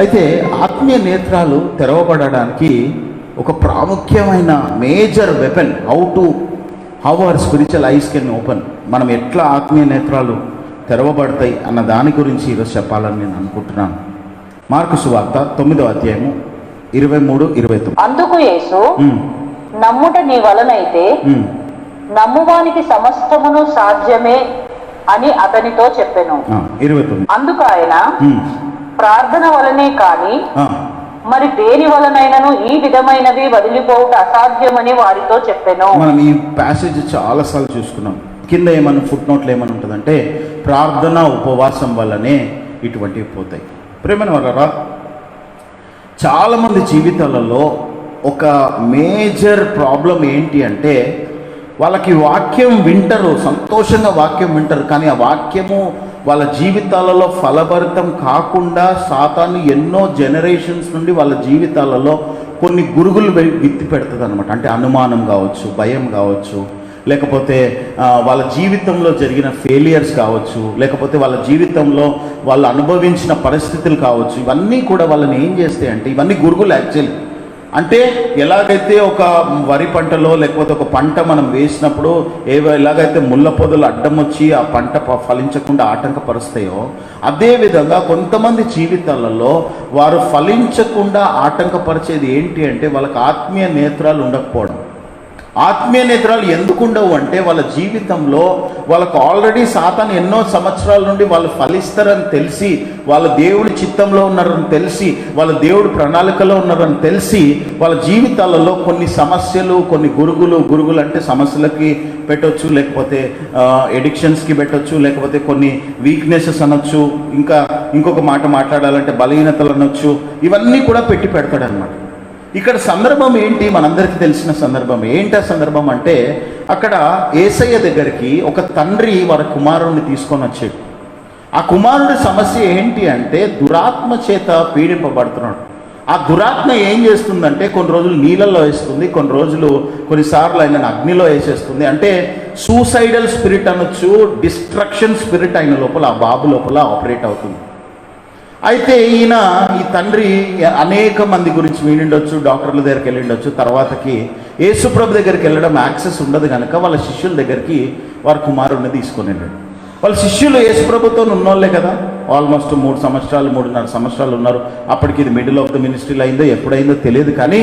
అయితే ఆత్మీయ నేత్రాలు తెరవబడడానికి ఒక ప్రాముఖ్యమైన major weapon how our spiritual ice can open, మనం ఎట్లా ఆత్మీయ నేత్రాలు తెరవబడతాయి అన్న దాని గురించి ఈరోజు చెప్పాలని నేను అనుకుంటున్నాను. మార్కు సువార్త 9వ అధ్యాయము 23-29. అందుకు యేసు, నమ్ముట నీ వలనైతే నమ్మువానికి సమస్తమును సాధ్యమే అని అతనితో చెప్పెను. 29. అందుకు ఆయన, ప్రార్థన వలనే కాని మరి దేని వలనైనను ఈ విధమైనవి వదిలిపోవుట అసాధ్యమని వారితో చెప్పెను. మనం ఈ ప్యాసేజ్ చాలాసార్లు చూసుకున్నాం. కింద ఏమన్నా ఫుట్ నోట్లు ఏమని ఉంటుందంటే, ప్రార్థన ఉపవాసం వల్లనే ఇటువంటివి పోతాయి. ప్రేమైన వాళ్ళరా, చాలామంది జీవితాలలో ఒక మేజర్ ప్రాబ్లం ఏంటి అంటే, వాళ్ళకి వాక్యం వింటారు, సంతోషంగా వాక్యం వింటారు, కానీ ఆ వాక్యము వాళ్ళ జీవితాలలో ఫలభరితం కాకుండా సాతాను ఎన్నో జనరేషన్స్ నుండి వాళ్ళ జీవితాలలో కొన్ని గురుగులు విత్తి పెడుతుంది అనమాట. అంటే అనుమానం కావచ్చు, భయం కావచ్చు, లేకపోతే వాళ్ళ జీవితంలో జరిగిన ఫెయిలియర్స్ కావచ్చు, లేకపోతే వాళ్ళ జీవితంలో వాళ్ళు అనుభవించిన పరిస్థితులు కావచ్చు. ఇవన్నీ కూడా వాళ్ళని ఏం చేస్తాయి అంటే, ఇవన్నీ గురుగులు యాక్చువల్లీ. అంటే ఎలాగైతే ఒక వరి పంటలో లేకపోతే ఒక పంట మనం వేసినప్పుడు ఎలాగైతే ముళ్ళ పొదలు అడ్డం వచ్చి ఆ పంట ఫలించకుండా ఆటంకపరుస్తాయో, అదేవిధంగా కొంతమంది జీవితాలలో వారు ఫలించకుండా ఆటంకపరిచేది ఏంటి అంటే, వాళ్ళకి ఆత్మీయ నేత్రాలు ఉండకపోవడం. ఆత్మీయ నేత్రాలు ఎందుకు ఉండవు అంటే, వాళ్ళ జీవితంలో వాళ్ళకు ఆల్రెడీ సాతాను ఎన్నో సంవత్సరాల నుండి వాళ్ళు ఫలిస్తారని తెలిసి, వాళ్ళ దేవుడి చిత్తంలో ఉన్నారని తెలిసి, వాళ్ళ దేవుడి ప్రణాళికలో ఉన్నారని తెలిసి, వాళ్ళ జీవితాలలో కొన్ని సమస్యలు, కొన్ని గురుగులు అంటే సమస్యలకి పెట్టవచ్చు, లేకపోతే ఎడిక్షన్స్కి పెట్టవచ్చు, లేకపోతే కొన్ని వీక్నెసెస్ అనొచ్చు, ఇంకొక మాట మాట్లాడాలంటే బలహీనతలు అనొచ్చు. ఇవన్నీ కూడా పెడతాడనమాట. ఇక్కడ సందర్భం ఏంటి, మనందరికీ తెలిసిన సందర్భం ఏంటి. ఆ సందర్భం అంటే, అక్కడ యేసయ్య దగ్గరికి ఒక తండ్రి వారి కుమారుడిని తీసుకొని వచ్చాడు. ఆ కుమారుడి సమస్య ఏంటి అంటే, దురాత్మ చేత పీడింపబడుతున్నాడు. ఆ దురాత్మ ఏం చేస్తుందంటే, కొన్ని రోజులు నీళ్ళల్లో వేస్తుంది, కొన్నిసార్లు ఆయన అగ్నిలో వేసేస్తుంది. అంటే సూసైడల్ స్పిరిట్ అనొచ్చు, డిస్ట్రక్షన్ స్పిరిట్ ఆయన లోపల, ఆ బాబు లోపల ఆపరేట్ అవుతుంది. అయితే ఈ తండ్రి అనేక మంది గురించి వినిండొచ్చు, డాక్టర్ల దగ్గరికి వెళ్ళిండొచ్చు. తర్వాతకి యేసుప్రభు దగ్గరికి వెళ్ళడం యాక్సెస్ ఉండదు కనుక వాళ్ళ శిష్యుల దగ్గరికి వారి కుమారుడిని తీసుకొని వెళ్ళాడు. వాళ్ళ శిష్యులు యేసుప్రభుతో ఉన్నోళ్ళే కదా, ఆల్మోస్ట్ 3.5 సంవత్సరాలు ఉన్నారు. అప్పటికి ఇది మిడిల్ ఆఫ్ ద మినిస్ట్రీలో అయిందో ఎప్పుడైందో తెలియదు. కానీ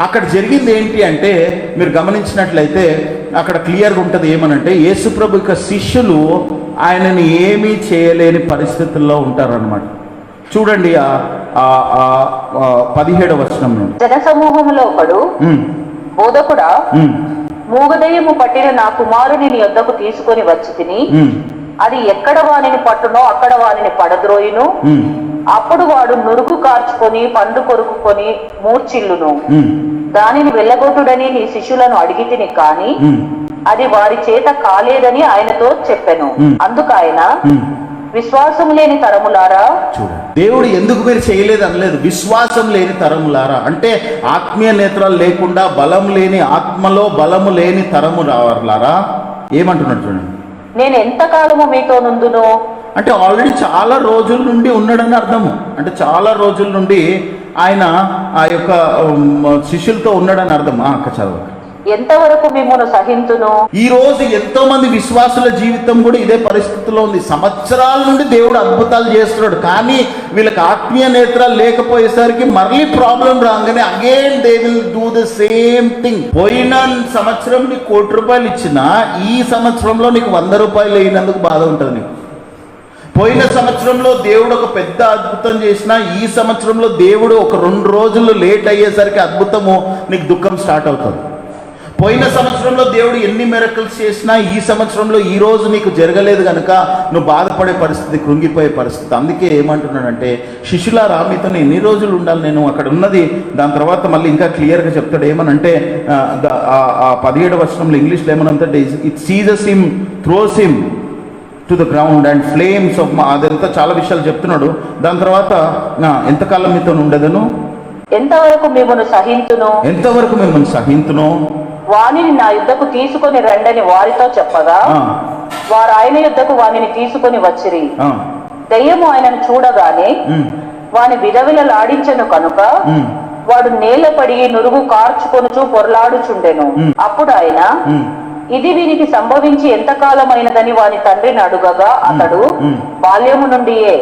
అక్కడ జరిగింది ఏంటి అంటే, మీరు గమనించినట్లయితే అక్కడ క్లియర్గా ఉంటుంది. ఏమనంటే, యేసుప్రభు యొక్క శిష్యులు ఆయనని ఏమీ చేయలేని పరిస్థితుల్లో ఉంటారన్నమాట. చూడండి 17వ వచనం నుండి. జనసమూహంలో ఒకడు, బోధకుడా, మూగదయ్యము పట్టిన నా కుమారుని నీ యొద్దకు తీసుకొని వచ్చి తిని, అది ఎక్కడ వానిని పట్టునో అక్కడ వానిని పడద్రోయును. అప్పుడు వాడు నురుగు కార్చుకొని పండు కొరుకుకొని మూర్చిల్లును. దానిని వెళ్ళగొట్టుడని నీ శిష్యులను అడిగి తిని, కాని అది వారి చేత కాలేదని ఆయనతో చెప్పెను. అందుకు ఆయన, విశ్వాసం లేని తరములారా. చూడండి, దేవుడు ఎందుకు మీరు చేయలేదు అనలేదు, విశ్వాసం లేని తరములారా అంటే, ఆత్మీయ నేత్రాలు లేకుండా బలం లేని, ఆత్మలో బలము లేని తరములారా ఏమంటున్నాడు చూడండి. నేను ఎంతకాలము మీతో నుండును అంటే ఆల్రెడీ చాలా రోజుల నుండి ఉన్నాడని అర్థము. అంటే చాలా రోజుల నుండి ఆయన ఆ యొక్క శిష్యులతో ఉన్నాడని అర్థం. అక్క చదవ. ఎంతవరకు మిమ్మల్ని సహించును. ఈ రోజు ఎంతో మంది విశ్వాసుల జీవితం కూడా ఇదే పరిస్థితిలో ఉంది. సంవత్సరాల నుండి దేవుడు అద్భుతాలు చేస్తున్నాడు, కానీ వీళ్ళకి ఆత్మీయ నేత్రాలు లేకపోయేసరికి మళ్ళీ ప్రాబ్లం రాగానే again they will do the same thing. పోయిన సంవత్సరం నీకు ₹1,00,000 ఇచ్చినా ఈ సంవత్సరంలో నీకు ₹100 అయినందుకు బాధ ఉంటుంది నీకు. పోయిన సంవత్సరంలో దేవుడు ఒక పెద్ద అద్భుతం చేసినా ఈ సంవత్సరంలో దేవుడు ఒక 2 రోజులు లేట్ అయ్యేసరికి అద్భుతము నీకు దుఃఖం స్టార్ట్ అవుతుంది. పోయిన సంవత్సరంలో దేవుడు ఎన్ని మిరకల్స్ చేసినా ఈ సంవత్సరంలో ఈ రోజు నీకు జరగలేదు కనుక నువ్వు బాధపడే పరిస్థితి, కృంగిపోయే పరిస్థితి. అందుకే ఏమంటున్నాడంటే, శిష్యులారా మీతో ఎన్ని రోజులు ఉండాలి నేను అక్కడ ఉన్నది. దాని తర్వాత మళ్ళీ ఇంకా క్లియర్గా చెప్తాడు. ఏమనంటే 17వ వచనంలో ఇంగ్లీష్లో ఏమనంటే, it ceases him, throws him to the ground and flames of అదంతా చాలా విషయాలు చెప్తున్నాడు. దాని తర్వాత ఎంతకాలం మీతో ఉండదను, ఎంతవరకు మిమ్మల్ని సహించును, ఎంతవరకు మిమ్మల్ని సహించును, వానిని నా యుద్ధకు తీసుకొని రండని వారితో చెప్పగా వారు ఆయన యుద్ధకు వానిని తీసుకొని వచ్చిరి. దెయ్యము ఆయనను చూడగానే వాని విలవిలలాడించెను కనుక వాడు నేలపడి నురుగు కార్చుకొనుచు పొరలాడుచుండెను. అప్పుడు ఆయన ఇది వీనికి సంభవించి ఎంతకాలమైనదని వాని తండ్రిని అడుగగా అతడు బాల్యము నుండియే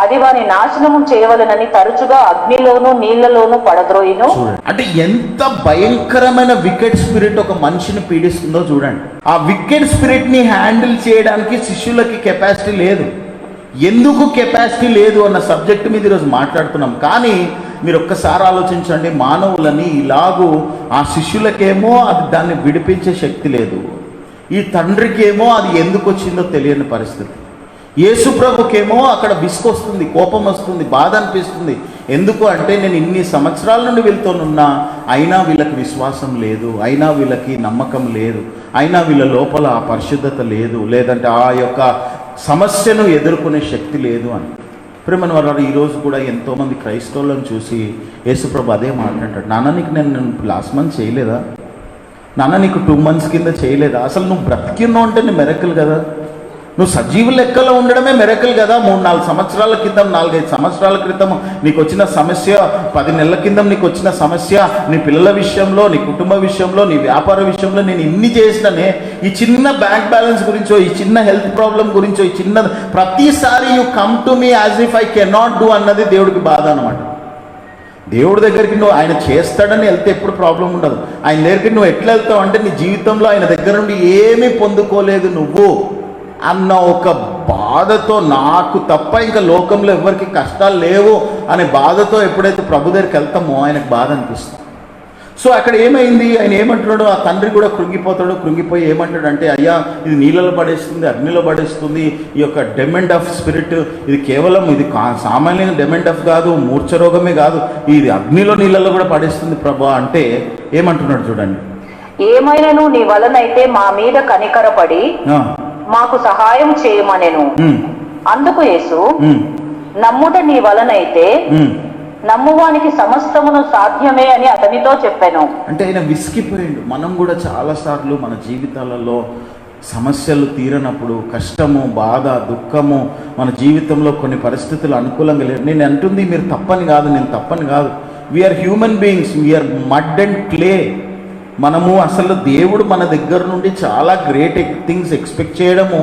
అది వాని నాశనము చేయవలనని తరచుగా అగ్నిలోను నీళ్లలోను పడద్రోయిను. అంటే ఎంత భయంకరమైన వికెట్ స్పిరిట్ ఒక మనిషిని పీడిస్తుందో చూడండి. ఆ వికెట్ స్పిరిట్ ని హ్యాండిల్ చేయడానికి శిష్యులకి కెపాసిటీ లేదు. ఎందుకు కెపాసిటీ లేదు అన్న సబ్జెక్ట్ మీద ఈరోజు మాట్లాడుతున్నాం. కానీ మీరు ఒక్కసారి ఆలోచించండి, మానవులని ఇలాగూ ఆ శిష్యులకేమో అది దాన్ని విడిపించే శక్తి లేదు, ఈ తండ్రికేమో అది ఎందుకు వచ్చిందో తెలియని పరిస్థితి. యేసు ప్రభుకేమో అక్కడ విసుకొస్తుంది, కోపం వస్తుంది, బాధ అనిపిస్తుంది. ఎందుకు అంటే నేను ఇన్ని సంవత్సరాల నుండి వెళ్తూనున్నా అయినా వీళ్ళకి విశ్వాసం లేదు, అయినా వీళ్ళకి నమ్మకం లేదు, అయినా వీళ్ళ లోపల ఆ పరిశుద్ధత లేదు, లేదంటే ఆ యొక్క సమస్యను ఎదుర్కొనే శక్తి లేదు అని. ప్రేమను వారు ఈరోజు కూడా ఎంతోమంది క్రైస్తవులను చూసి యేసుప్రభు అదే మాట్లాడతాడు. నాన్న నీకు నేను లాస్ట్ మంత్ చేయలేదా, నాన్న నీకు 2 months కింద చేయలేదా, అసలు నువ్వు బ్రతికిన్నావు అంటే నీ మెరకల్ కదా, నువ్వు సజీవ లెక్కలో ఉండడమే మెరకల్ కదా. 3-4 సంవత్సరాల క్రితం, 4-5 సంవత్సరాల క్రితం నీకు వచ్చిన సమస్య, 10 నెలల కింద నీకు వచ్చిన సమస్య, నీ పిల్లల విషయంలో, నీ కుటుంబ విషయంలో, నీ వ్యాపార విషయంలో నేను ఇన్ని చేసిననే, ఈ చిన్న బ్యాంక్ బ్యాలెన్స్ గురించో, ఈ చిన్న హెల్త్ ప్రాబ్లం గురించో, ఈ చిన్న ప్రతిసారి you come to me as if I cannot do అన్నది దేవుడికి బాధ అనమాట. దేవుడి దగ్గరికి నువ్వు ఆయన చేస్తాడని వెళ్తే ఎప్పుడు ప్రాబ్లం ఉండదు. ఆయన దగ్గరికి నువ్వు ఎట్లా వెళ్తావు అంటే నీ జీవితంలో ఆయన దగ్గర నుండి ఏమీ పొందుకోలేదు నువ్వు అన్న ఒక బాధతో, నాకు తప్ప ఇంకా లోకంలో ఎవరికి కష్టాలు లేవు అనే బాధతో ఎప్పుడైతే ప్రభు దగ్గరికి వెళ్తామో ఆయనకు బాధ అనిపిస్తుంది. సో అక్కడ ఏమైంది, ఆయన ఏమంటున్నాడు, ఆ తండ్రి కూడా కృంగిపోతాడు. కృంగిపోయి ఏమంటాడు అంటే, అయ్యా ఇది నీళ్ళలో పడేస్తుంది, అగ్నిలో పడేస్తుంది, ఈ యొక్క డెమెండ్ ఆఫ్ స్పిరిట్ ఇది కేవలం ఇది సామాన్యంగా డెమెండ్ ఆఫ్ కాదు, మూర్ఛ రోగమే కాదు, ఇది అగ్నిలో నీళ్ళలో కూడా పడేస్తుంది ప్రభు అంటే ఏమంటున్నాడు చూడండి. ఏమైనాను నీ వలనైతే మా మీద కనికరపడి మాకు సహాయం చేయమనెను. అందుకు యేసు నమ్ముట నీ వలనైతే నమ్మువానికి సమస్తమును సాధ్యమే అని అతనితో చెప్పాను. అంటే ఆయన విసిగిపోయాడు. మనం కూడా చాలాసార్లు మన జీవితాలలో సమస్యలు తీరనప్పుడు, కష్టము, బాధ, దుఃఖము, మన జీవితంలో కొన్ని పరిస్థితులు అనుకూలంగా లేవు. నేను అంటుంది మీరు తప్పని కాదు, నేను తప్పని కాదు. We are human beings, we are mud and clay. మనము అసలు దేవుడు మన దగ్గర నుండి చాలా గ్రేట్ థింగ్స్ ఎక్స్పెక్ట్ చేయడము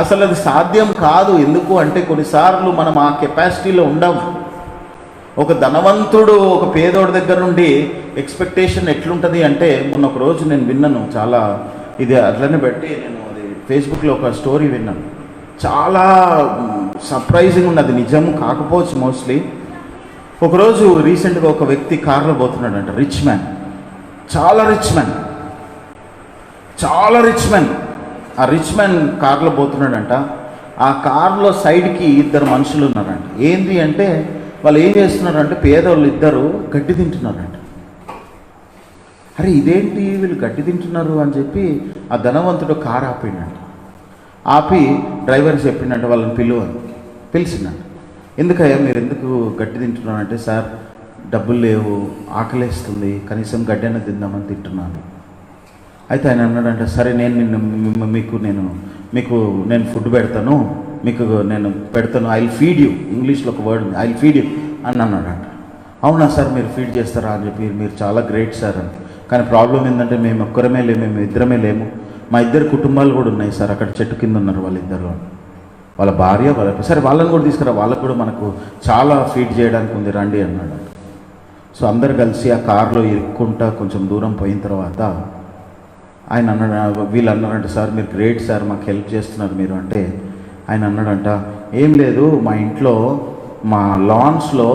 అసలు అది సాధ్యం కాదు. ఎందుకు అంటే కొన్నిసార్లు మనం ఆ కెపాసిటీలో ఉండము. ఒక ధనవంతుడు ఒక పేదోడి దగ్గర నుండి ఎక్స్పెక్టేషన్ ఎట్లుంటుంది అంటే, మొన్న ఒక రోజు నేను విన్నాను, చాలా ఇది అట్లనే బట్టి నేను అది ఫేస్బుక్లో ఒక స్టోరీ విన్నాను, చాలా సర్ప్రైజింగ్ ఉన్నది, నిజం కాకపోవచ్చు మోస్ట్లీ. ఒకరోజు రీసెంట్గా ఒక వ్యక్తి కార్లో పోతున్నాడంట, రిచ్ మ్యాన్, చాలా రిచ్ మ్యాన్. ఆ రిచ్ మ్యాన్ కార్లో పోతున్నాడంట. ఆ కార్లో సైడ్కి 2 మనుషులు ఉన్నారంట. ఏంటి అంటే వాళ్ళు ఏం చేస్తున్నారంటే, పేదవాళ్ళు 2 గడ్డి తింటున్నారంట. అరే ఇదేంటి వీళ్ళు గడ్డి తింటున్నారు అని చెప్పి ఆ ధనవంతుడు కారు ఆపిండంట. ఆపి డ్రైవర్ చెప్పిండంట వాళ్ళని పిలిచిందంట. ఎందుకయ్యా మీరు ఎందుకు గడ్డి తింటున్నారంటే, సార్ డబ్బులు లేవు, ఆకలేస్తుంది, కనీసం గడ్డి అయినా తిందామని తింటున్నాను. అయితే ఆయన అన్నాడంట, సరే మీకు నేను ఫుడ్ పెడతాను, మీకు నేను పెడతాను, ఐ విల్ ఫీడ్ యూ, ఇంగ్లీష్లో ఒక వర్డ్ ఉంది, ఐ విల్ ఫీడ్ యూ అని అన్నాడంట. అవునా సార్ మీరు ఫీడ్ చేస్తారా అని చెప్పి, మీరు చాలా గ్రేట్ సార్ అని. కానీ ప్రాబ్లం ఏంటంటే మేము ఒక్కరమే లేము, మేము 2 లేము, మా 2 కుటుంబాలు కూడా ఉన్నాయి సార్, అక్కడ చెట్టు కింద ఉన్నారు వాళ్ళిద్దరు, వాళ్ళ భార్య సరే వాళ్ళని కూడా తీసుకురా, వాళ్ళకు కూడా మనకు చాలా ఫీడ్ చేయడానికి ఉంది రండి అన్నాడు. సో అందరు కలిసి ఆ కారులో ఇరుక్కుంటా కొంచెం దూరం పోయిన తర్వాత ఆయన అన్నాడు, వీళ్ళు అన్నారంట, సార్ మీరు గ్రేట్ సార్, మాకు హెల్ప్ చేస్తున్నారు మీరు అంటే. ఆయన అన్నాడంట, ఏం లేదు, మా ఇంట్లో మా లాన్స్లో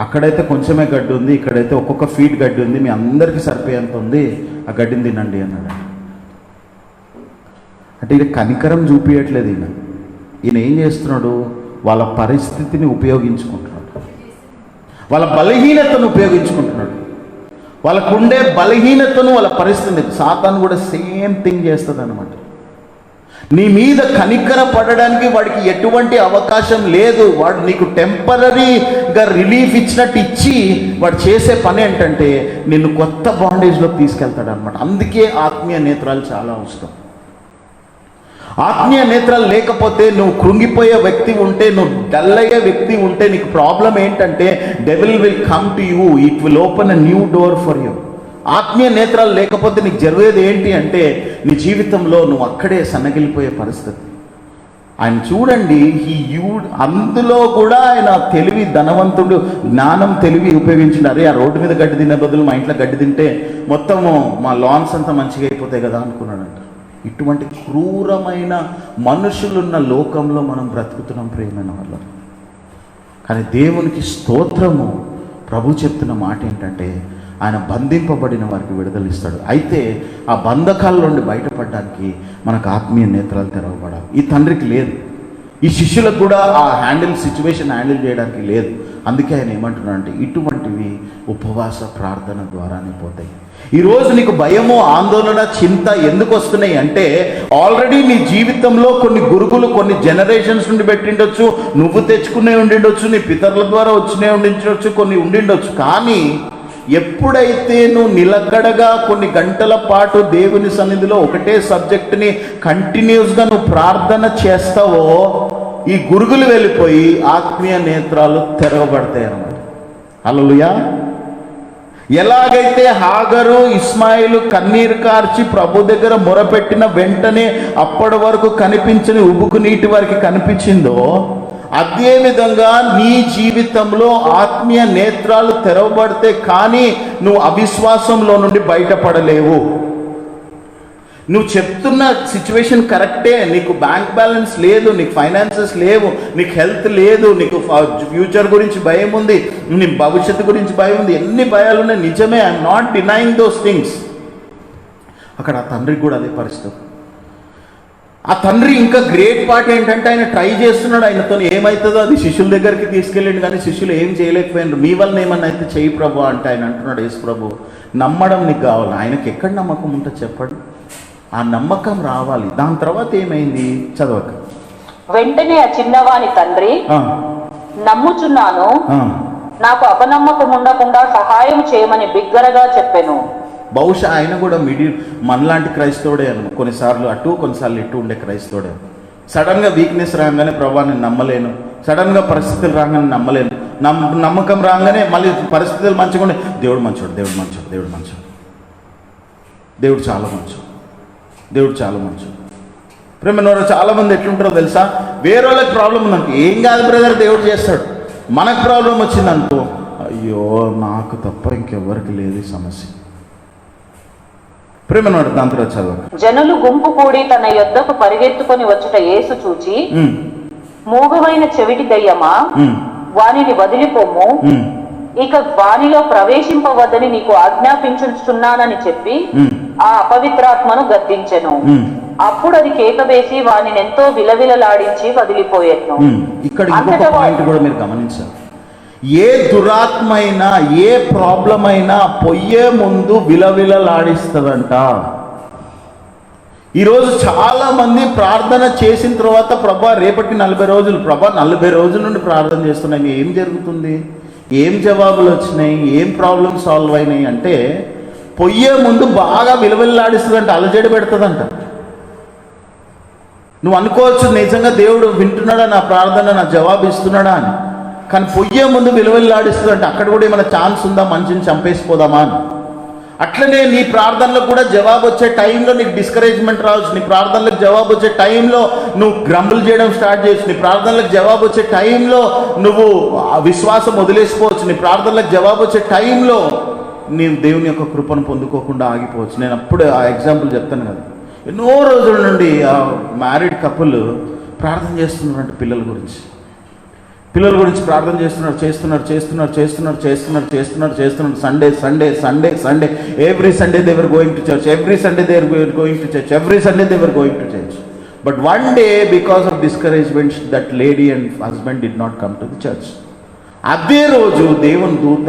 అక్కడైతే కొంచెమే గడ్డి ఉంది, ఇక్కడైతే ఒక్కొక్క ఫీట్ గడ్డి ఉంది, మీ అందరికీ సరిపోయేంత ఉంది, ఆ గడ్డిని తినండి అన్నాడు. అంటే ఇది కనికరం చూపించట్లేదు. ఈయన ఏం చేస్తున్నాడు, వాళ్ళ పరిస్థితిని ఉపయోగించుకుంటున్నాడు, వాళ్ళ బలహీనతను ఉపయోగించుకుంటున్నాడు, వాళ్ళకుండే బలహీనతను, వాళ్ళ పరిస్థితిని. సాతాను కూడా సేమ్ థింగ్ చేస్తుంది అనమాట. నీ మీద కనికర పడడానికి వాడికి ఎటువంటి అవకాశం లేదు. వాడు నీకు టెంపరరీగా రిలీఫ్ ఇచ్చినట్టు ఇచ్చి వాడు చేసే పని ఏంటంటే నిన్ను కొత్త బాండేజ్లోకి తీసుకెళ్తాడు అనమాట. అందుకే ఆత్మీయ నేత్రాలు చాలా అవసరం. ఆత్మీయ నేత్రాలు లేకపోతే నువ్వు కృంగిపోయే వ్యక్తి ఉంటే, నువ్వు డల్ అయ్యే వ్యక్తి ఉంటే, నీకు ప్రాబ్లం ఏంటంటే devil will come to you, it will open a new door for you. ఆత్మీయ నేత్రాలు లేకపోతే నీకు జరిగేది ఏంటి అంటే నీ జీవితంలో నువ్వు అక్కడే సన్నగిలిపోయే పరిస్థితి. ఆయన చూడండి, అందులో కూడా ఆయన తెలివి ధనవంతుడు, జ్ఞానం తెలివి ఉపయోగించినారు. ఆ రోడ్డు మీద గడ్డి తినే బదులు మా ఇంట్లో గడ్డి తింటే మొత్తము మా లాన్స్ అంతా మంచిగా అయిపోతాయి కదా అనుకున్నాడంట. ఇటువంటి క్రూరమైన మనుషులున్న లోకంలో మనం బ్రతుకుతున్నాం ప్రియమైన వాళ్ళ. కానీ దేవునికి స్తోత్రము. ప్రభు చెప్తున్న మాట ఏంటంటే ఆయన బంధింపబడిన వారికి విడుదలిస్తాడు. అయితే ఆ బంధకాల నుండి బయటపడడానికి మనకు ఆత్మీయ నేత్రాలు తెరవబడాలి. ఈ తండ్రికి లేదు, ఈ శిష్యులకు కూడా ఆ సిచ్యువేషన్ హ్యాండిల్ చేయడానికి లేదు. అందుకే ఆయన ఏమంటున్నాడు అంటే ఇటువంటివి ఉపవాస ప్రార్థన ద్వారానే పోతాయి. ఈరోజు నీకు భయము, ఆందోళన, చింత ఎందుకు వస్తున్నాయి అంటే ఆల్రెడీ నీ జీవితంలో కొన్ని గురుకులు కొన్ని జనరేషన్స్ నుండి పెట్టిండొచ్చు, నువ్వు తెచ్చుకునే ఉండిండొచ్చు, నీ పితరుల ద్వారా వచ్చినే ఉండించవచ్చు, కొన్ని ఉండిండొచ్చు. కానీ ఎప్పుడైతే నువ్వు నిలకడగా కొన్ని గంటల పాటు దేవుని సన్నిధిలో ఒకటే సబ్జెక్టుని కంటిన్యూస్గా నువ్వు ప్రార్థన చేస్తావో ఈ గురుగులు వెళ్ళిపోయి ఆత్మీయ నేత్రాలు తెరవబడతాయి అన్నమాట. హల్లెలూయా. ఎలాగైతే హాగరు ఇస్మాయిలు కన్నీరు కార్చి ప్రభు దగ్గర మొరపెట్టిన వెంటనే అప్పటి వరకు కనిపించని ఉబుకు నీటి వారికి కనిపించిందో, అదే విధంగా నీ జీవితంలో ఆత్మీయ నేత్రాలు తెరవబడితే కానీ నువ్వు అవిశ్వాసంలో నుండి బయటపడలేవు. నువ్వు చెప్తున్న సిచ్యువేషన్ కరెక్టే, నీకు బ్యాంక్ బ్యాలెన్స్ లేదు, నీకు ఫైనాన్సెస్ లేవు, నీకు హెల్త్ లేదు, నీకు ఫ్యూచర్ గురించి భయం ఉంది, నీ భవిష్యత్తు గురించి భయం ఉంది, ఎన్ని భయాలు ఉన్నాయి, నిజమే. I'm not denying those things. అక్కడ ఆ తండ్రికి కూడా అదే పరిస్థితి. ఆ తండ్రి ఇంకా గ్రేట్ పార్ట్ ఏంటంటే ఆయన ట్రై చేస్తున్నాడు. ఆయనతో ఏమవుతుందో అది శిష్యుల దగ్గరికి తీసుకెళ్ళండి, కానీ శిష్యులు ఏం చేయలేకపోయినారు. మీ వల్ల ఏమన్నా అయితే చెయ్యి ప్రభు అంటే ఆయన అంటున్నాడు, యేసు ప్రభు నమ్మడం నీకు కావాలి. ఆయనకి ఎక్కడ నమ్మకం ఉంటుందో చెప్పండి. ఆ నమ్మకం రావాలి. దాని తర్వాత ఏమైంది చదవక. వెంటనే ఆ చిన్నవాని తండ్రి నమ్ముచున్నాను, నాకు అపనమ్మకం ఉండకుండా సహాయం చేయమని బిగ్గరగా చెప్పాను. బహుశా ఆయన కూడా మనలాంటి క్రైస్తవుడే అను. కొన్నిసార్లు అటు కొన్నిసార్లు ఇటు ఉండే క్రైస్తవుడే. సడన్గా వీక్నెస్ రాగానే ప్రభా నేను నమ్మలేను, సడన్గా పరిస్థితులు రాగానే నమ్మలేను, నమ్మకం రాగానే మళ్ళీ పరిస్థితులు మంచిగా ఉండే దేవుడు మంచోడు, దేవుడు మంచోడు, దేవుడు మంచోడు, దేవుడు చాలా మంచోడు, దేవుడు చాలా మంచోడు. ప్రేమ చాలామంది ఎట్లుంటారో తెలుసా, వేరే వాళ్ళకి ప్రాబ్లం ఉందనుకో, ఏం కాదు బ్రదర్ దేవుడు చేస్తాడు. మనకు ప్రాబ్లం వచ్చిందనుకో, అయ్యో నాకు తప్ప ఇంకెవరికి లేదు ఈ సమస్య. ప్రేమను దాంతో చదువు. జనులు గుంపు కూడి తన యొద్దకు పరిగెత్తుకొని వచ్చుట యేసు చూచి, మూగమైన చెవిటి దయ్యమా వానిని వదిలిపోము, ఇక వానిలో ప్రవేశింపవద్దని నీకు ఆజ్ఞాపించుచున్నానని చెప్పి ఆ అపవిత్రాత్మను గద్దించెను. అప్పుడు అది కేక వేసి వానిని ఎంతో విలవిలలాడించి వదిలిపోయేను. ఇక్కడ ఇంకొక పాయింట్ కూడా మీరు గమనించాలి. ఏ దురాత్మైనా ఏ ప్రాబ్లం అయినా పొయ్యే ముందు విలవిలలాడిస్తుందంట. ఈరోజు చాలా మంది ప్రార్థన చేసిన తర్వాత ప్రభా రేపటి 40 రోజులు, ప్రభా 40 రోజుల నుండి ప్రార్థన చేస్తున్నాయి, ఏం జరుగుతుంది, ఏం జవాబులు వచ్చినాయి, ఏం ప్రాబ్లమ్ సాల్వ్ అయినాయి అంటే పొయ్యే ముందు బాగా విలవిల్లాడిస్తుందంట, అలజడి పెడుతుందంట. నువ్వు అనుకోవచ్చు నిజంగా దేవుడు వింటున్నాడా నా ప్రార్థన, నా జవాబు ఇస్తున్నాడా అని. కానీ పొయ్యే ముందు విలువల్లాడిస్తుందంటే అక్కడ కూడా ఏమైనా ఛాన్స్ ఉందా, మనిషిని చంపేసిపోదామా అని. అట్లనే నీ ప్రార్థనలకు కూడా జవాబు వచ్చే టైంలో నీకు డిస్కరేజ్మెంట్ రావచ్చు, నీ ప్రార్థనలకు జవాబు వచ్చే టైంలో నువ్వు గ్రంబుల్ చేయడం స్టార్ట్ చేయొచ్చు, నీ ప్రార్థనలకు జవాబు వచ్చే టైంలో నువ్వు విశ్వాసం వదిలేసిపోవచ్చు, నీ ప్రార్థనలకు జవాబు వచ్చే టైంలో నీవు దేవుని యొక్క కృపను పొందుకోకుండా ఆగిపోవచ్చు. నేను అప్పుడు ఆ ఎగ్జాంపుల్ చెప్తాను కదా, ఎన్నో రోజుల నుండి ఆ మ్యారీడ్ కపుల్ ప్రార్థన చేస్తున్నారంటే పిల్లల గురించి ప్రార్థన చేస్తున్నారు. Sunday every Sunday they were going to church, but one day because of discouragement that lady and husband did not come to the church. అదే రోజు దేవుని దూత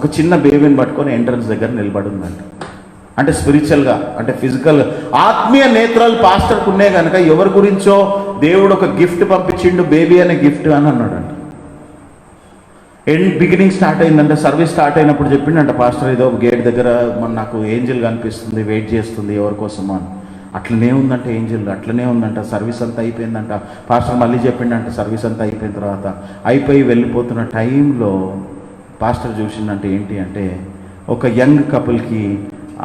ఒక చిన్న బేబీని పట్టుకొని ఎంట్రన్స్ దగ్గర నిలబడి ఉందంట. అంటే స్పిరిచువల్గా, అంటే ఫిజికల్, ఆత్మీయ నేత్రాలు పాస్టర్కు ఉన్నాయి కనుక ఎవరి గురించో దేవుడు ఒక గిఫ్ట్ పంపించిండు, బేబీ అనే గిఫ్ట్ అని అన్నాడంట. బిగినింగ్ స్టార్ట్ అయిందంటే, సర్వీస్ స్టార్ట్ అయినప్పుడు చెప్పిండంట పాస్టర్, ఏదో గేట్ దగ్గర నాకు ఏంజిల్ కనిపిస్తుంది, వెయిట్ చేస్తుంది ఎవరి కోసమో అని. అట్లనే ఉందంట ఏంజిల్, అట్లనే ఉందంట. సర్వీస్ అంతా అయిపోయిందంట. పాస్టర్ మళ్ళీ చెప్పిండంట సర్వీస్ అంతా అయిపోయిన తర్వాత, అయిపోయి వెళ్ళిపోతున్న టైంలో పాస్టర్ చూసిందంటే ఏంటి అంటే, ఒక యంగ్ కపుల్కి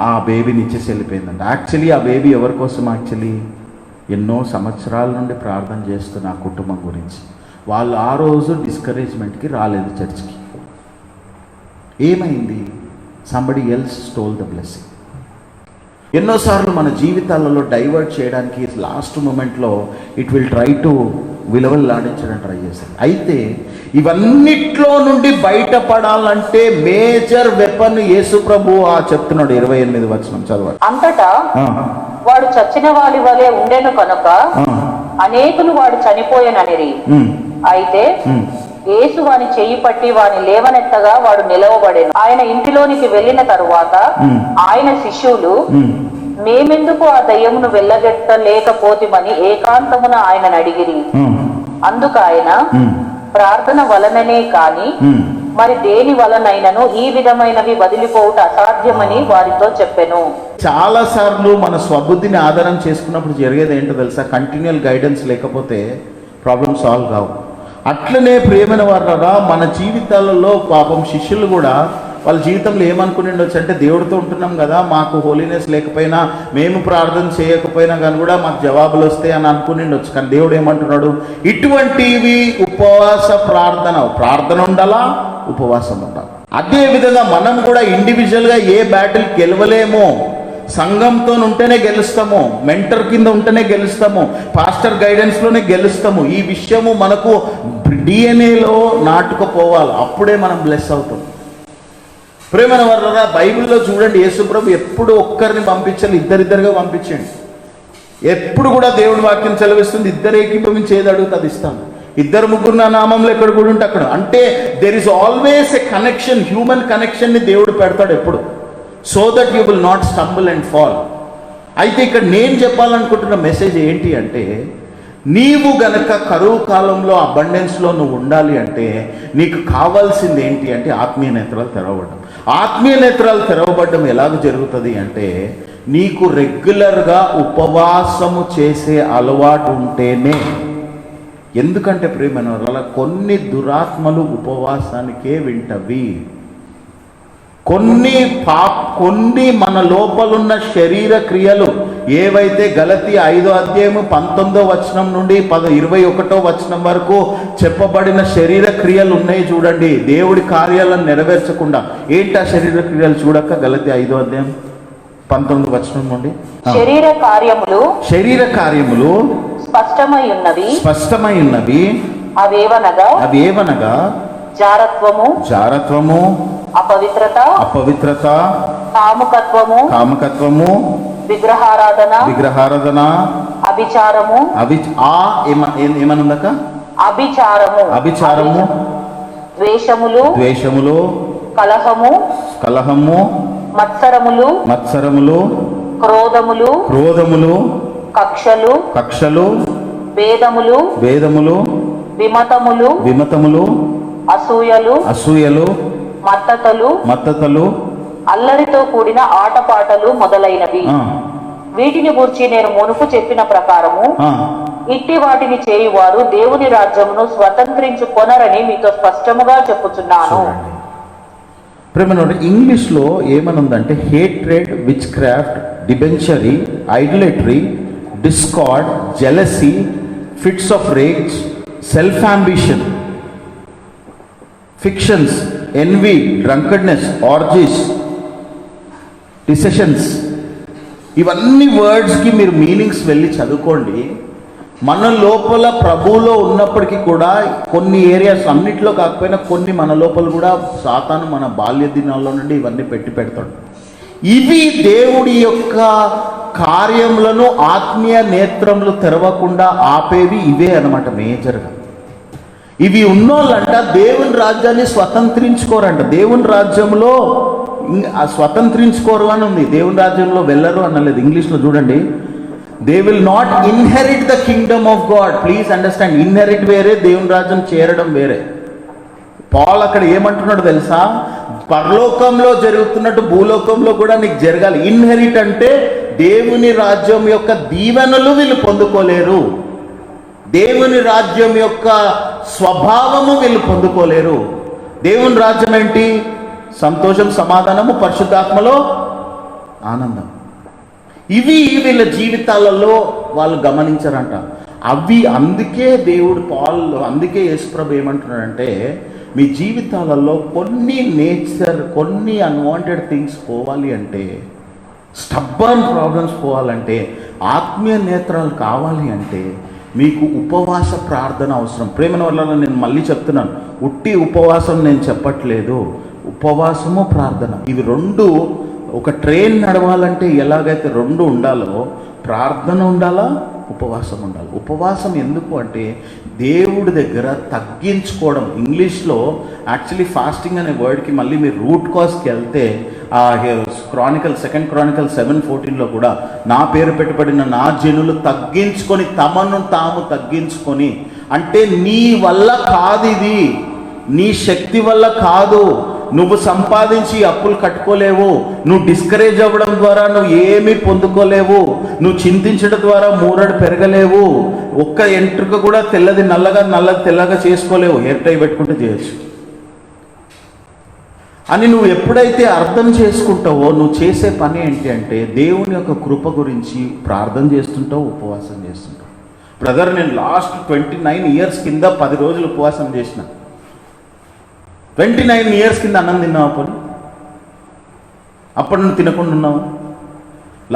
ఆ బేబీని ఇచ్చేసి వెళ్ళిపోయిందంట. యాక్చువల్లీ ఆ బేబీ ఎవరి కోసం? యాక్చువల్లీ ఎన్నో సంవత్సరాల నుండి ప్రార్థన చేస్తున్న ఆ కుటుంబం గురించి. వాళ్ళు ఆ రోజు డిస్కరేజ్మెంట్కి రాలేదు చర్చ్కి. ఏమైంది? Somebody else stole the blessing. ఎన్నోసార్లు మన జీవితాలలో డైవర్ట్ చేయడానికి లాస్ట్ మూమెంట్లో ఇట్ విల్ ట్రై టు విలువలాడించడానికి ట్రై చేస్తాం. అయితే ఇవన్నిట్లో నుండి బయటపడాలంటే మేజర్ వెపన్ యేసు ప్రభు చెప్తున్నాడు. 28 వచనం చదవాలి. అంతటా వాడు చచ్చిన వాడి వలె ఉండెను కనుక అనేకులు వాడు చనిపోయాననిరి. అయితే యేసు వాని చెయ్యి పట్టి వాని లేవనెత్తగా వాడు నిలవబడెను. ఆయన ఇంటిలోనికి వెళ్ళిన తరువాత ఆయన శిష్యులు మేమెందుకు ఆ దయ్యమును వెళ్ళగెట్టలేకపోతిమని ఏకాంతమున ఆయనను అడిగిరి. అందుకు ఆయన, ప్రార్థన వలననే కాని మరి దేని వలనైనను ఈ విధమైనవి వదిలిపోవుట అసాధ్యమని వారితో చెప్పెను. చాలా సార్లు మన స్వబుద్ధిని ఆధారం చేసుకున్నప్పుడు జరిగేది ఏంటో తెలుసా? కంటిన్యూల్ గైడెన్స్ లేకపోతే ప్రాబ్లమ్ సాల్వ్ కావు. అట్లనే ప్రియమైన వారా, మన జీవితాలలో పాపం శిష్యులు కూడా వాళ్ళ జీవితంలో ఏమనుకుని ఉండొచ్చు అంటే, దేవుడితో ఉంటున్నాం కదా, మాకు హోలీనెస్ లేకపోయినా, మేము ప్రార్థన చేయకపోయినా కానీ కూడా మాకు జవాబులు వస్తాయి అని అనుకుని ఉండొచ్చు. కానీ దేవుడు ఏమంటున్నాడు? ఇటువంటివి ఉపవాస ప్రార్థన ఉండాలా, ఉపవాసం ఉండాలి. అదే విధంగా మనం కూడా ఇండివిజువల్గా ఏ బ్యాటిల్ గెలవలేమో, సంఘంతో ఉంటేనే గెలుస్తాము, మెంటర్ కింద ఉంటేనే గెలుస్తాము, పాస్టర్ గైడెన్స్లోనే గెలుస్తాము. ఈ విషయము మనకు డిఎన్ఏలో నాటుకుపోవాలి, అప్పుడే మనం బ్లెస్ అవుతాం. ప్రేమైన వర్రా, బైబిల్లో చూడండి, యేసుప్రభు ఎప్పుడు ఒక్కరిని పంపించాలి, ఇద్దరిద్దరుగా పంపించండి. ఎప్పుడు కూడా దేవుడి వాక్యం సెలవిస్తుంది, ఇద్దరు ఏకీభవించి ఏది అడుగుతుంది అది ఇస్తాను. ఇద్దరు ముగ్గురు నా నామంలో ఎక్కడ కూడా ఉంటే అక్కడ. అంటే there is always a connection, human కనెక్షన్ని దేవుడు పెడతాడు ఎప్పుడు, so that you will not stumble and fall. అయితే ఇక్కడ నేను చెప్పాలనుకుంటున్న మెసేజ్ ఏంటి అంటే, నీవు గనక కరువు కాలంలో అబండెన్స్లో నువ్వు ఉండాలి అంటే నీకు కావాల్సింది ఏంటి అంటే ఆత్మీయ నేత్రాలు తెరవబడడం. ఆత్మీయ నేత్రాలు తెరవబడడం ఎలాగ జరుగుతుంది అంటే, నీకు రెగ్యులర్గా ఉపవాసము చేసే అలవాటు ఉంటేనే. ఎందుకంటే ప్రియమైన వాళ్ళ, కొన్ని దురాత్మలు ఉపవాసానికే వింటవి. కొన్ని మన లోపలున్న శరీర క్రియలు ఏవైతే గలతీ 5వ అధ్యాయము 19వ వచనం నుండి 21వ వచనం వరకు చెప్పబడిన శరీర క్రియలు ఉన్నాయి చూడండి, దేవుడి కార్యాలను నెరవేర్చకుండా. ఏంటి ఆ శరీర క్రియలు? చూడక గలతీ 5వ అధ్యాయం 19వ వచనం నుండి, శరీర కార్యములు స్పష్టమై ఉన్నవి. అవేవనగా జారత్వము, అపవిత్రత, కామకత్వము, విగ్రహారాధన, ఏమనుందక అభిచారము, ద్వేషములు, కలహము, మత్సరములు, క్రోధములు, కక్షలు, భేదములు, విమతములు, అసూయలు, మత్తతలు, అల్లరితో కూడిన ఆటపాటలు మొదలైనవి. వీటిని గురించి నేను మునుపు చెప్పిన ప్రకారము ఇట్టి వాటిని చేయువారు దేవుని రాజ్యమును స్వతంత్రించుకొనరని మీతో స్పష్టముగా చెప్పుచున్నాను. ఇంగ్లీష్లో ఏమనుందంటే, hatred, witchcraft, debauchery, idolatry, discord, jealousy, fits of rage, self ambition, fictions, envy, drunkenness, orgies, dissensions. ఇవన్నీ వర్డ్స్కి మీరు మీనింగ్స్ వెళ్ళి చదువుకోండి. మన లోపల ప్రభువులో ఉన్నప్పటికీ కూడా కొన్ని ఏరియాస్, అన్నిట్లో కాకపోయినా కొన్ని మన లోపల కూడా సాతాను మన బాల్య దినాల్లో నుండి ఇవన్నీ పెడతాడు. ఇవి దేవుడి యొక్క కార్యములను, ఆత్మీయ నేత్రములు తెరవకుండా ఆపేవి ఇవే అన్నమాట మేజర్గా. ఇవి ఉన్నోళ్ళంట దేవుని రాజ్యాన్ని స్వతంత్రించుకోరంట. దేవుని రాజ్యంలో స్వతంత్రించుకోరు అని ఉంది, దేవుని రాజ్యంలో వెళ్ళరు అనలేదు. ఇంగ్లీష్లో చూడండి, they will not inherit the Kingdom of God. Please understand, inherit వేరే, దేవుని రాజ్యం చేరడం వేరే. పాల్ అక్కడ ఏమంటున్నాడు తెలుసా? పరలోకంలో జరుగుతున్నట్టు భూలోకంలో కూడా నీకు జరగాలి. ఇన్హెరిట్ అంటే దేవుని రాజ్యం యొక్క దీవెనలు వీళ్ళు పొందుకోలేరు, దేవుని రాజ్యం యొక్క స్వభావము వీళ్ళు పొందుకోలేరు. దేవుని రాజ్యం ఏంటి? సంతోషం, సమాధానము, పరిశుద్ధాత్మలో ఆనందం. ఇవి వీళ్ళ జీవితాలలో వాళ్ళు గమనించారంట. అవి అందుకే దేవుడు అందుకే యేసుప్రభు ఏమంటున్నాడంటే, మీ జీవితాలలో కొన్ని అన్వాంటెడ్ థింగ్స్ పోవాలి అంటే, స్టబ్బర్న్ ప్రాబ్లమ్స్ పోవాలంటే, ఆత్మీయ నేత్రాలు కావాలి అంటే మీకు ఉపవాస ప్రార్థన అవసరం. ప్రేమను వల్ల నేను మళ్ళీ చెప్తున్నాను, ఉట్టి ఉపవాసం నేను చెప్పట్లేదు, ఉపవాసము ప్రార్థన, ఇవి రెండు. ఒక ట్రైన్ నడవాలంటే ఎలాగైతే రెండు ఉండాలో, ప్రార్థన ఉండాలా, ఉపవాసం ఉండాలి. ఉపవాసం ఎందుకు అంటే దేవుడి దగ్గర తగ్గించుకోవడం. ఇంగ్లీష్లో యాక్చువల్లీ ఫాస్టింగ్ అనే వర్డ్కి మళ్ళీ మీరు రూట్ కాజ్కి వెళ్తే, సెకండ్ క్రానికల్ 7:14 కూడా, నా పేరు పెట్టబడిన నా జనులు తగ్గించుకొని, తమను తాము తగ్గించుకొని, అంటే నీ వల్ల కాదు, ఇది నీ శక్తి వల్ల కాదు, నువ్వు సంపాదించి అప్పులు కట్టుకోలేవు, నువ్వు డిస్కరేజ్ అవ్వడం ద్వారా నువ్వు ఏమీ పొందుకోలేవు, నువ్వు చింతించడం ద్వారా మూరడు పెరగలేవు, ఒక్క ఎంట్రుక కూడా తెల్లది నల్లది తెల్లగా చేసుకోలేవు, హెయిర్ టై పెట్టుకుంటే చేయొచ్చు అని నువ్వు ఎప్పుడైతే అర్థం చేసుకుంటావో, నువ్వు చేసే పని ఏంటి అంటే దేవుని యొక్క కృప గురించి ప్రార్థన చేస్తుంటావు, ఉపవాసం చేస్తుంటావు. బ్రదర్, నేను లాస్ట్ 29 ఇయర్స్ కింద 10 రోజులు ఉపవాసం చేసిన. 29 ఇయర్స్ కింద అన్నం తిన్నావా? పోనీ అప్పుడు నువ్వు తినకుండా ఉన్నావు?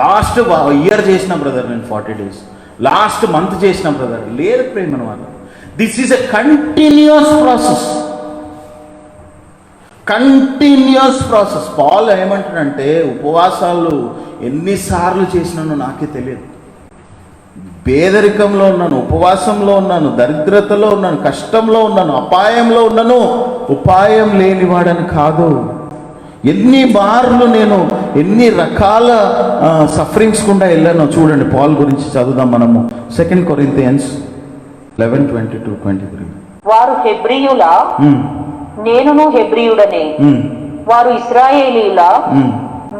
లాస్ట్ ఇయర్ చేసిన బ్రదర్ నేను 40 days, లాస్ట్ మంత్ చేసిన బ్రదర్ లేదు. ప్రేమ వల్ల this is a continuous process. Paul ఏమంటాడంటే, ఉపవాసాలు ఎన్నిసార్లు చేసినానో నాకే తెలియదు. పేదరికంలో ఉన్నాను, ఉపవాసంలో ఉన్నాను, దరిద్రతలో ఉన్నాను, కష్టంలో ఉన్నాను, అపాయంలో ఉన్నాను. ఉపాయం లేనివాడని కాదు, ఎన్ని మార్లు నేను ఎన్ని రకాల సఫరింగ్స్ గుండా వెళ్ళానో చూడండి. పాల్ గురించి చదువుదాం మనము. 2 Corinthians 11:22-23. వారు హెబ్రీయుల, నేనును హెబ్రీయుడనే. వారు ఇశ్రాయేలీయుల,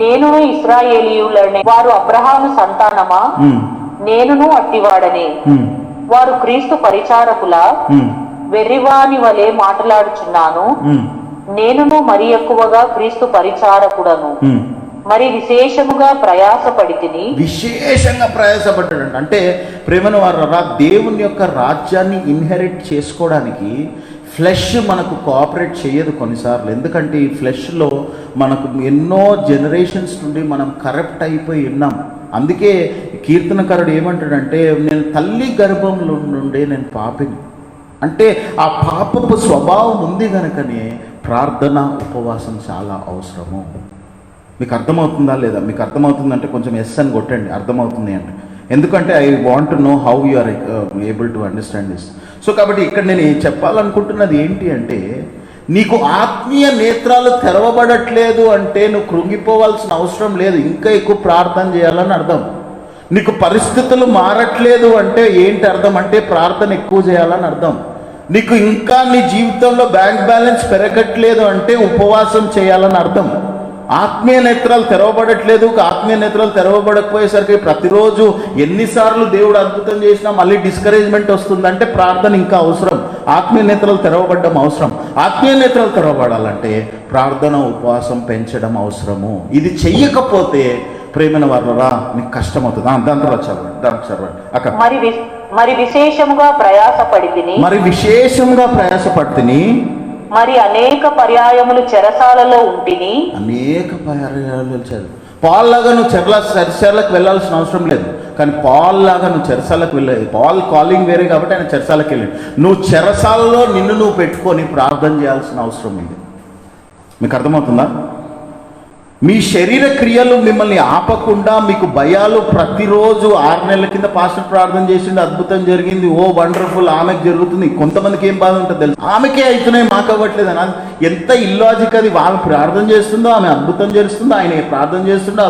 నేనును ఇశ్రాయేలీయులనే. వారు అబ్రహాము సంతానమా, నేనును అట్టివాడనే. వారు క్రీస్తు పరిచారకుల, వెర్రివాని వలె మాట్లాడుచున్నాను. నేనును మరి ఎక్కువగా క్రీస్తు పరిచారకుడను, మరి విశేషంగా ప్రయాసపడ్డాడు. అంటే ప్రేమను వారు దేవుని యొక్క రాజ్యాన్ని ఇన్హెరిట్ చేసుకోవడానికి ఫ్లెష్ మనకు కోఆపరేట్ చేయదు కొన్నిసార్లు. ఎందుకంటే ఈ ఫ్లెష్లో మనకు ఎన్నో జనరేషన్స్ నుండి మనం కరప్ట్ అయిపోయి ఉన్నాం. అందుకే కీర్తనకారుడు ఏమంటాడంటే, నేను తల్లి గర్భంలో నుండే నేను పాపిని. అంటే ఆ పాపపు స్వభావం ఉంది కనుకనే ప్రార్థన, ఉపవాసం చాలా అవసరము. మీకు అర్థమవుతుందా లేదా? మీకు అర్థమవుతుందంటే కొంచెం ఎస్ అని కొట్టండి, అర్థమవుతుంది అంటే. ఎందుకంటే I want to know how you are able to understand this. So కాబట్టి ఇక్కడ నేను చెప్పాలనుకుంటున్నది ఏంటి అంటే, నీకు ఆత్మీయ నేత్రాలు తెరవబడట్లేదు అంటే నువ్వు కృంగిపోవాల్సిన అవసరం లేదు, ఇంకా ఎక్కువ ప్రార్థన చేయాలని అర్థం. నీకు పరిస్థితులు మారట్లేదు అంటే ఏంటి అర్థం అంటే ప్రార్థన ఎక్కువ చేయాలని అర్థం. నీకు ఇంకా నీ జీవితంలో బ్యాంక్ బ్యాలెన్స్ పెరగట్లేదు అంటే ఉపవాసం చేయాలని అర్థం. ఆత్మీయ నేత్రాలు తెరవబడట్లేదు, ఆత్మీయ నేత్రాలు తెరవబడకపోయేసరికి ప్రతిరోజు ఎన్నిసార్లు దేవుడు అద్భుతం చేసినా మళ్ళీ డిస్కరేజ్మెంట్ వస్తుందంటే ప్రార్థన ఇంకా అవసరం, ఆత్మీయ నేత్రాలు తెరవబడడం అవసరం. ఆత్మీయ నేత్రాలు తెరవబడాలంటే ప్రార్థన, ఉపవాసం పెంచడం అవసరము. ఇది చెయ్యకపోతే ప్రేమైన వాళ్ళరా మీకు కష్టం అవుతుంది. దాని తర్వాత చదవండి అక్క. మరి విశేషంగా ప్రయాసపడితిని, మరి అనేక పర్యాయములు చెరసాలలో ఉంటిని. పాల్ లాగా నువ్వు చెరసాలకు వెళ్ళాల్సిన అవసరం లేదు, కానీ పాల్ లాగా నువ్వు చెరసాలకు వెళ్ళలేదు. పాల్ కాలింగ్ వేరే కాబట్టి ఆయన చెరసాలకు వెళ్ళాడు. నువ్వు చెరసాలలో నువ్వు పెట్టుకొని ప్రార్థన చేయాల్సిన అవసరం ఉంది. మీకు అర్థమవుతుందా? మీ శరీర క్రియలు మిమ్మల్ని ఆపకుండా, మీకు భయాలు ప్రతిరోజు 6 నెలల కింద పాస్టర్ ప్రార్థన చేసిండు, అద్భుతం జరిగింది, ఓ వండర్ఫుల్, ఆమెకు జరుగుతుంది. కొంతమందికి ఏం బాధ ఉంటుంది తెలుసు, ఆమెకే అవుతున్నాయి మాకు అవ్వట్లేదు అని. ఎంత ఇల్లాజిక్ అది. ఆమె ప్రార్థన చేస్తుందో, ఆమె అద్భుతం చేస్తుందో, ఆయన ప్రార్థన చేస్తుండో,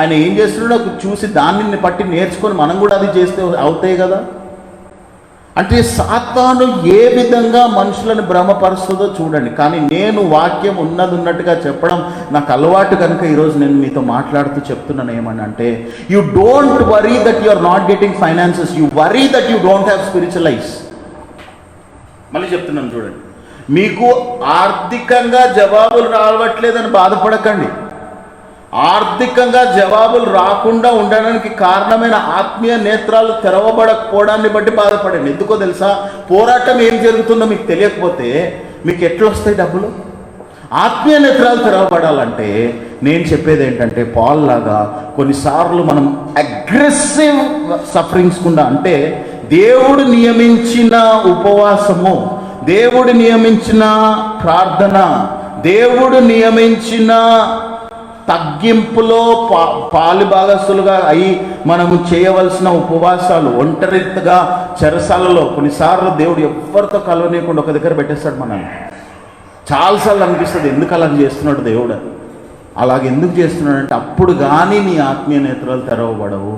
ఆయన ఏం చేస్తుండో చూసి దాన్ని బట్టి నేర్చుకొని మనం కూడా అది చేస్తే అవుతాయి కదా. అంటే సాతాను ఏ విధంగా మనుషులను భ్రమపరుస్తుందో చూడండి. కానీ నేను వాక్యం ఉన్నట్టుగా చెప్పడం నాకు అలవాటు కనుక ఈరోజు నేను మీతో మాట్లాడుతూ చెప్తున్నాను. ఏమని అంటే, you don't worry that you are not getting finances, you worry that you don't have spiritual eyes. మళ్ళీ చెప్తున్నాను చూడండి, మీకు ఆర్థికంగా జవాబులు రావట్లేదని బాధపడకండి. ఆర్థికంగా జవాబులు రాకుండా ఉండడానికి కారణమైన ఆత్మీయ నేత్రాలు తెరవబడకపోవడాన్ని బట్టి బాధపడండి. ఎందుకో తెలుసా, పోరాటం ఏం జరుగుతుందో మీకు తెలియకపోతే మీకు ఎట్లా వస్తాయి డబ్బులు? ఆత్మీయ నేత్రాలు తెరవబడాలంటే నేను చెప్పేది ఏంటంటే, పాల్ లాగా కొన్నిసార్లు మనం అగ్రెసివ్ సఫరింగ్స్ కుండా, అంటే దేవుడు నియమించిన ఉపవాసము, దేవుడు నియమించిన ప్రార్థన, దేవుడు నియమించిన తగ్గింపులో పాలుభాగస్తులుగా అయి మనము చేయవలసిన ఉపవాసాలు, ఒంటరిగా చెరసాలలో కొన్నిసార్లు దేవుడు ఎవరితో కలవనీయకుండా ఒక దగ్గర పెట్టేస్తాడు మనల్ని. చాలాసార్లు అనిపిస్తుంది ఎందుకు అలా చేస్తున్నాడు దేవుడు. అలాగే ఎందుకు చేస్తున్నాడు అంటే, అప్పుడు కానీ నీ ఆత్మీయ నేత్రాలు తెరవబడవు.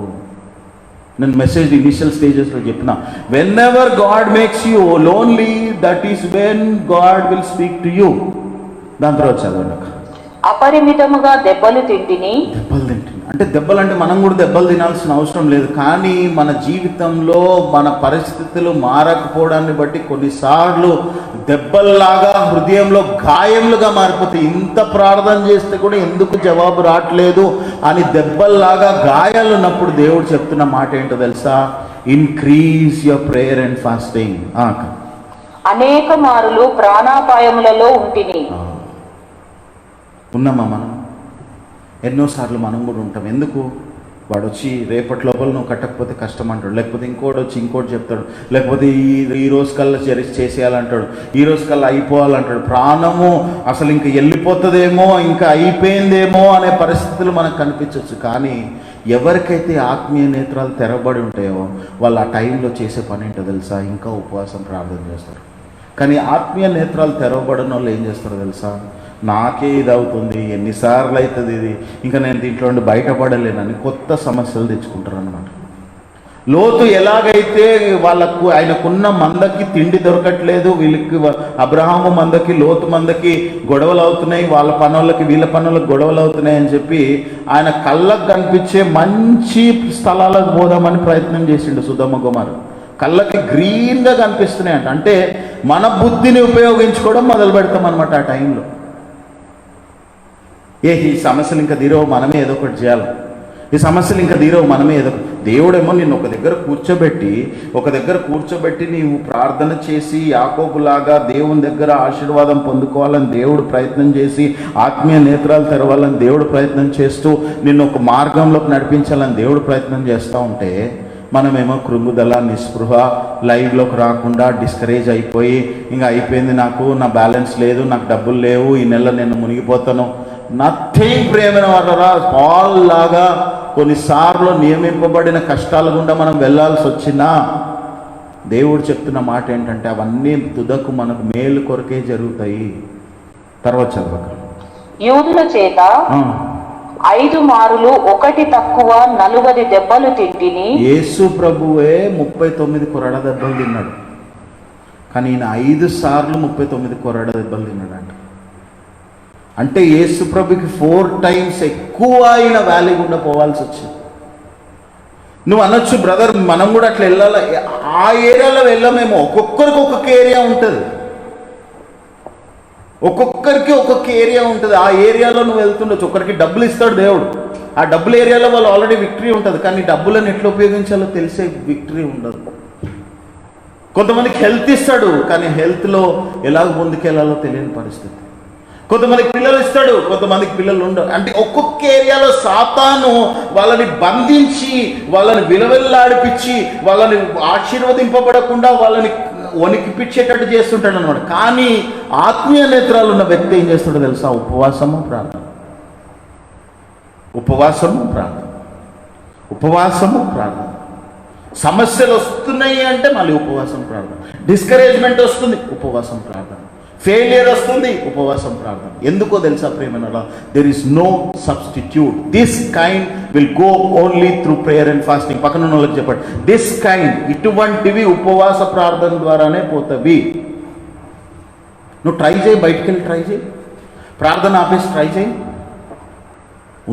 నేను మెసేజ్ ఇనిషియల్ స్టేజెస్లో చెప్పిన, when ever God makes you lonely, that is when God will speak to you. దాని తర్వాత చదవండి. అపరిమితముగా దెబ్బలు తింటిని. అంటే దెబ్బలు అంటే మనం కూడా దెబ్బలు తినాల్సిన అవసరం లేదు. కానీ మన జీవితంలో మన పరిస్థితులు మారకపోవడాన్ని బట్టి కొన్నిసార్లు దెబ్బల్లాగా హృదయంలో గాయములుగా మారిపోతాయి. ఇంత ప్రార్థన చేస్తే కూడా ఎందుకు జవాబు రావట్లేదు అని దెబ్బల్లాగా గాయాలు ఉన్నప్పుడు దేవుడు చెప్తున్న మాట ఏంటో తెలుసా, increase your prayer and fasting. అనేక మారులు ప్రాణాపాయములలో ఉంటిని. ఉన్నామా మనం? ఎన్నోసార్లు మనం కూడా ఉంటాం. ఎందుకు? వాడు వచ్చి రేపటి లోపల నువ్వు కట్టకపోతే కష్టం అంటాడు, లేకపోతే ఇంకోటి వచ్చి ఇంకోటి చెప్తాడు, లేకపోతే ఈ రోజు కల్లా చేసేయాలంటాడు, ఈ రోజు కల్లా అయిపోవాలంటాడు. ప్రాణము అసలు ఇంకా వెళ్ళిపోతుందేమో, ఇంకా అయిపోయిందేమో అనే పరిస్థితులు మనకు కనిపించవచ్చు. కానీ ఎవరికైతే ఆత్మీయ నేత్రాలు తెరబడి ఉంటాయో వాళ్ళు ఆ టైంలో చేసే పని ఏంటో తెలుసా, ఇంకా ఉపవాసం ప్రార్థన చేస్తారు. కానీ ఆత్మీయ నేత్రాలు తెరవబడిన వాళ్ళు ఏం చేస్తారో తెలుసా, నాకే ఇది అవుతుంది, ఎన్నిసార్లు అవుతుంది ఇది, ఇంకా నేను దీంట్లో నుండి బయటపడలేనని కొత్త సమస్యలు తెచ్చుకుంటారు అన్నమాట. లోతు ఎలాగైతే వాళ్ళకు ఆయనకున్న మందకి తిండి దొరకట్లేదు, వీళ్ళకి అబ్రహాము మందకి లోతు మందకి గొడవలు అవుతున్నాయి, వాళ్ళ పనులకి వీళ్ళ పనులకు గొడవలు అవుతున్నాయి అని చెప్పి ఆయన కళ్ళకు కనిపించే మంచి స్థలాలకు పోదామని ప్రయత్నం చేసిండు సుధమ కుమారు. కళ్ళకి గ్రీన్గా కనిపిస్తున్నాయి అంట. అంటే మన బుద్ధిని ఉపయోగించుకోవడం మొదలు పెడతాం అనమాట ఆ టైంలో. ఈ సమస్యలు ఇంకా తీరవు, మనమే ఏదో ఒకటి చేయాలి, ఈ సమస్యలు ఇంకా తీరవు, మనమే ఏదో. దేవుడేమో నిన్ను ఒక దగ్గర కూర్చోబెట్టి నీవు ప్రార్థన చేసి యాకోబులాగా దేవుని దగ్గర ఆశీర్వాదం పొందుకోవాలని దేవుడు ప్రయత్నం చేసి, ఆత్మీయ నేత్రాలు తెరవాలని దేవుడు ప్రయత్నం చేస్తూ, నిన్ను ఒక మార్గంలోకి నడిపించాలని దేవుడు ప్రయత్నం చేస్తూ ఉంటే, మనమేమో కృంగుదల, నిస్పృహ, లైవ్లోకి రాకుండా డిస్కరేజ్ అయిపోయి, ఇంకా అయిపోయింది, నాకు నా బ్యాలెన్స్ లేదు, నాకు డబ్బులు లేవు, ఈ నెల నేను మునిగిపోతాను. నథింగ్. ప్రేమైన వాళ్ళరా, పాల్ లాగా కొన్నిసార్లు నియమింపబడిన కష్టాల గుండా మనం వెళ్ళాల్సి వచ్చినా దేవుడు చెప్తున్న మాట ఏంటంటే, అవన్నీ తుదకు మనకు మేలు కొరకే జరుగుతాయి. తర్వాత చదవక. యూదుల చేత 5 మారులు ఒకటి తక్కువ 40 దెబ్బలు తింటిని. యేసు ప్రభువే 39 కొరడ దెబ్బలు తిన్నాడు, కానీ ఈయన 5 సార్లు 39 కొరడ దెబ్బలు తిన్నాడు. అంటే యేసు ప్రభుకి 4 times ఎక్కువ అయిన వ్యాలీ గుండా పోవాల్సి వచ్చింది. నువ్వు అనొచ్చు, బ్రదర్ మనం కూడా అట్లా వెళ్ళాలి. ఆ ఏరియాలో వెళ్ళమేమో, ఒక్కొక్కరికి ఒక్కొక్క ఏరియా ఉంటుంది, ఒక్కొక్కరికి ఒక్కొక్క ఏరియా ఉంటుంది. ఆ ఏరియాలో నువ్వు వెళ్తుండొచ్చు. ఒకరికి డబ్బులు ఇస్తాడు దేవుడు, ఆ డబ్బుల ఏరియాలో వాళ్ళు ఆల్రెడీ విక్టరీ ఉంటుంది, కానీ డబ్బులను ఎట్లా ఉపయోగించాలో తెలిసే విక్టరీ ఉండదు. కొంతమందికి హెల్త్ ఇస్తాడు, కానీ హెల్త్లో ఎలాగ ముందుకెళ్ళాలో తెలియని పరిస్థితి. కొంతమందికి పిల్లలు ఇస్తాడు, కొంతమందికి పిల్లలు ఉండవు. అంటే ఒక్కొక్క ఏరియాలో సాతాను వాళ్ళని బంధించి, వాళ్ళని విలవిల్లాడిపించి, వాళ్ళని ఆశీర్వదింపబడకుండా వాళ్ళని వణికిపించేటట్టు చేస్తుంటాడు అనమాట. కానీ ఆత్మీయ నేత్రాలు ఉన్న వ్యక్తి ఏం చేస్తాడో తెలుసా, ఉపవాసము, ప్రార్థన. ఉపవాసము ప్రార్థన, ఉపవాసము ప్రార్థన. సమస్యలు వస్తున్నాయి అంటే మళ్ళీ ఉపవాసం ప్రార్థన. డిస్కరేజ్మెంట్ వస్తుంది, ఉపవాసం ప్రార్థన. ఫెయిలియర్ వస్తుంది, ఉపవాసం ప్రార్థన. ఎందుకో తెలుసా ప్రేమనలా? There is no substitute. This kind will go only through prayer and fasting. పక్కన ఉన్న వాళ్ళకి చెప్పండి, దిస్ కైండ్, ఇటువంటివి ఉపవాస ప్రార్థన ద్వారానే పోతవి. నువ్వు ట్రై చేయి, బయటికి వెళ్ళి ట్రై చేయి, ప్రార్థన ఆపేసి ట్రై చేయి.